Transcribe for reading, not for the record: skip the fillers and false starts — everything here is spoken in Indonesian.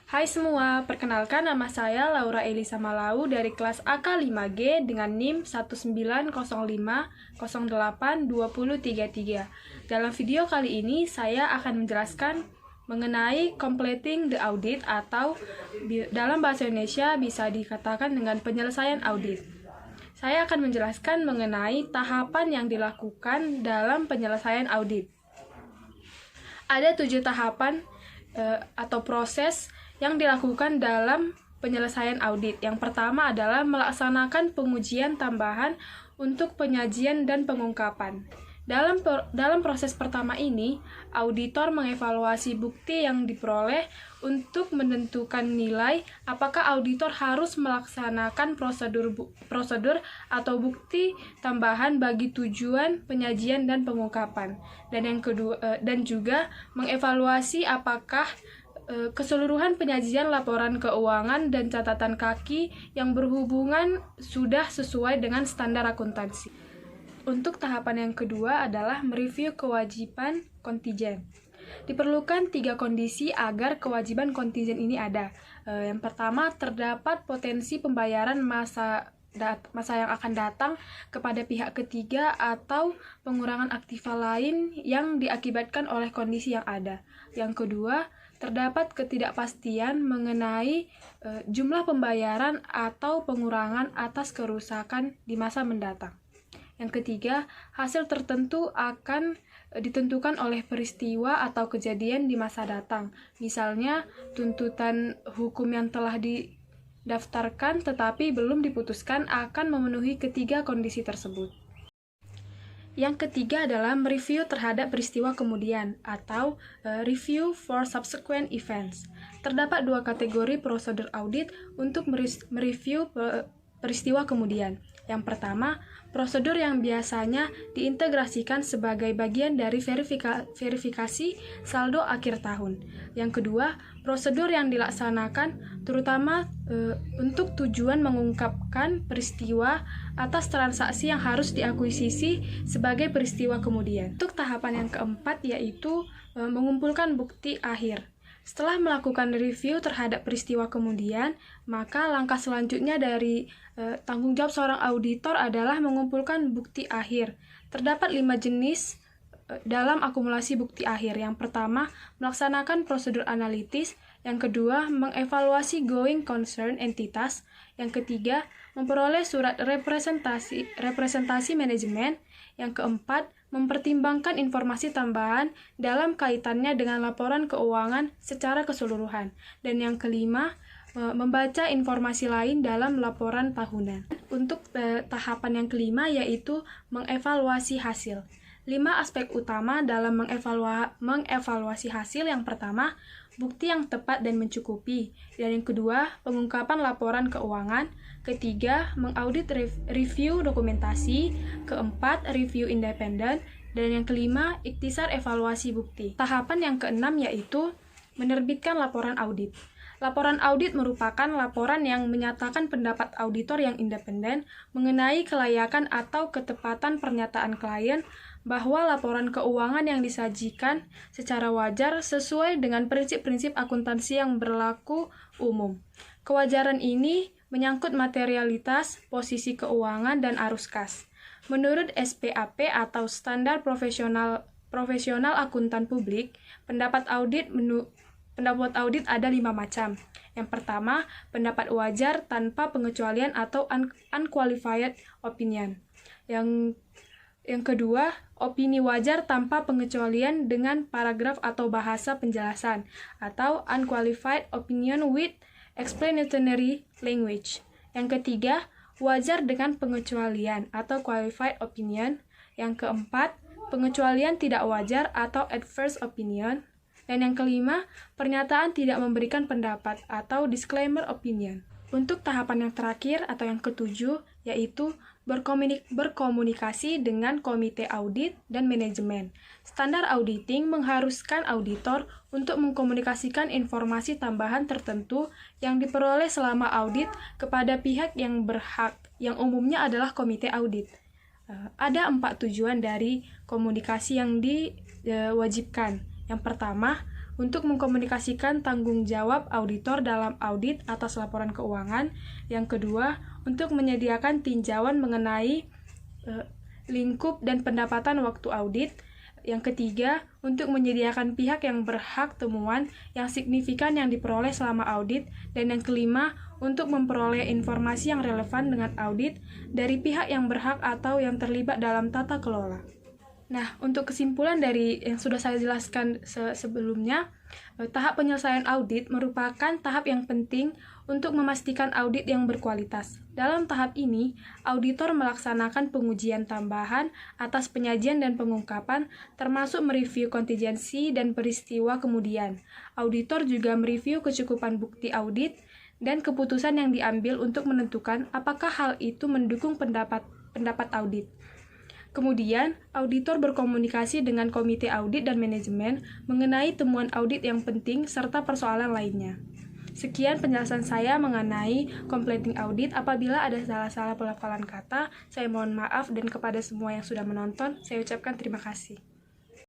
Hai semua, perkenalkan nama saya Laura Elisa Malau dari kelas AK5G dengan NIM 19050082033. Dalam video kali ini, saya akan menjelaskan mengenai completing the audit atau dalam bahasa Indonesia bisa dikatakan dengan penyelesaian audit. Saya akan menjelaskan mengenai tahapan yang dilakukan dalam penyelesaian audit. Ada 7 tahapan atau proses yang dilakukan dalam penyelesaian audit. Yang pertama adalah melaksanakan pengujian tambahan untuk penyajian dan pengungkapan. Dalam proses pertama ini, auditor mengevaluasi bukti yang diperoleh untuk menentukan nilai apakah auditor harus melaksanakan prosedur atau bukti tambahan bagi tujuan penyajian dan pengungkapan. Dan yang kedua, dan juga mengevaluasi apakah keseluruhan penyajian laporan keuangan dan catatan kaki yang berhubungan sudah sesuai dengan standar akuntansi. Untuk tahapan yang kedua adalah mereview kewajiban kontijen. Diperlukan 3 kondisi agar kewajiban kontijen ini ada. Yang pertama, terdapat potensi pembayaran masa yang akan datang kepada pihak ketiga atau pengurangan aktiva lain yang diakibatkan oleh kondisi yang ada. Yang kedua, terdapat ketidakpastian mengenai jumlah pembayaran atau pengurangan atas kerusakan di masa mendatang. Yang ketiga, hasil tertentu akan ditentukan oleh peristiwa atau kejadian di masa datang. Misalnya, tuntutan hukum yang telah didaftarkan tetapi belum diputuskan akan memenuhi ketiga kondisi tersebut. Yang ketiga adalah mereview terhadap peristiwa kemudian atau review for subsequent events. Terdapat 2 kategori prosedur audit untuk mereview peristiwa kemudian. Yang pertama, prosedur yang biasanya diintegrasikan sebagai bagian dari verifikasi saldo akhir tahun. Yang kedua, prosedur yang dilaksanakan terutama untuk tujuan mengungkapkan peristiwa atas transaksi yang harus diakuisisi sebagai peristiwa kemudian. Untuk tahapan yang keempat yaitu mengumpulkan bukti akhir. Setelah melakukan review terhadap peristiwa kemudian, maka langkah selanjutnya dari tanggung jawab seorang auditor adalah mengumpulkan bukti akhir. Terdapat 5 jenis dalam akumulasi bukti akhir. Yang pertama, melaksanakan prosedur analitis. Yang kedua, mengevaluasi going concern entitas. Yang ketiga, memperoleh surat representasi manajemen. Yang keempat, mempertimbangkan informasi tambahan dalam kaitannya dengan laporan keuangan secara keseluruhan. Dan yang kelima, membaca informasi lain dalam laporan tahunan. Untuk tahapan yang kelima yaitu mengevaluasi hasil. 5 aspek utama dalam mengevaluasi hasil. Yang pertama, bukti yang tepat dan mencukupi. Dan yang kedua, pengungkapan laporan keuangan. Ketiga, mengaudit review dokumentasi. Keempat, review independen. Dan yang kelima, ikhtisar evaluasi bukti. Tahapan yang keenam yaitu menerbitkan laporan audit. Laporan audit merupakan laporan yang menyatakan pendapat auditor yang independen mengenai kelayakan atau ketepatan pernyataan klien bahwa laporan keuangan yang disajikan secara wajar sesuai dengan prinsip-prinsip akuntansi yang berlaku umum. Kewajaran ini menyangkut materialitas, posisi keuangan, dan arus kas. Menurut SPAP atau Standar Profesional Akuntan Publik, pendapat audit ada 5 macam. Yang pertama, pendapat wajar tanpa pengecualian atau unqualified opinion. Yang kedua, opini wajar tanpa pengecualian dengan paragraf atau bahasa penjelasan atau unqualified opinion with explanatory language. Yang ketiga, wajar dengan pengecualian atau qualified opinion. Yang keempat, pengecualian tidak wajar atau adverse opinion. Dan yang kelima, pernyataan tidak memberikan pendapat atau disclaimer opinion. Untuk tahapan yang terakhir atau yang ketujuh, yaitu berkomunikasi dengan komite audit dan manajemen. Standar auditing mengharuskan auditor untuk mengkomunikasikan informasi tambahan tertentu yang diperoleh selama audit kepada pihak yang berhak, yang umumnya adalah komite audit. Ada 4 tujuan dari komunikasi yang diwajibkan. Yang pertama, untuk mengkomunikasikan tanggung jawab auditor dalam audit atas laporan keuangan. Yang kedua, untuk menyediakan tinjauan mengenai lingkup dan pendapatan waktu audit. Yang ketiga, untuk menyediakan pihak yang berhak temuan yang signifikan yang diperoleh selama audit. Dan yang kelima, untuk memperoleh informasi yang relevan dengan audit dari pihak yang berhak atau yang terlibat dalam tata kelola. Nah, untuk kesimpulan dari yang sudah saya jelaskan sebelumnya, tahap penyelesaian audit merupakan tahap yang penting untuk memastikan audit yang berkualitas. Dalam tahap ini, auditor melaksanakan pengujian tambahan atas penyajian dan pengungkapan, termasuk mereview kontingensi dan peristiwa kemudian. Auditor juga mereview kecukupan bukti audit dan keputusan yang diambil untuk menentukan apakah hal itu mendukung pendapat audit. Kemudian, auditor berkomunikasi dengan komite audit dan manajemen mengenai temuan audit yang penting serta persoalan lainnya. Sekian penjelasan saya mengenai completing audit. Apabila ada salah-salah pelafalan kata, saya mohon maaf, dan kepada semua yang sudah menonton, saya ucapkan terima kasih.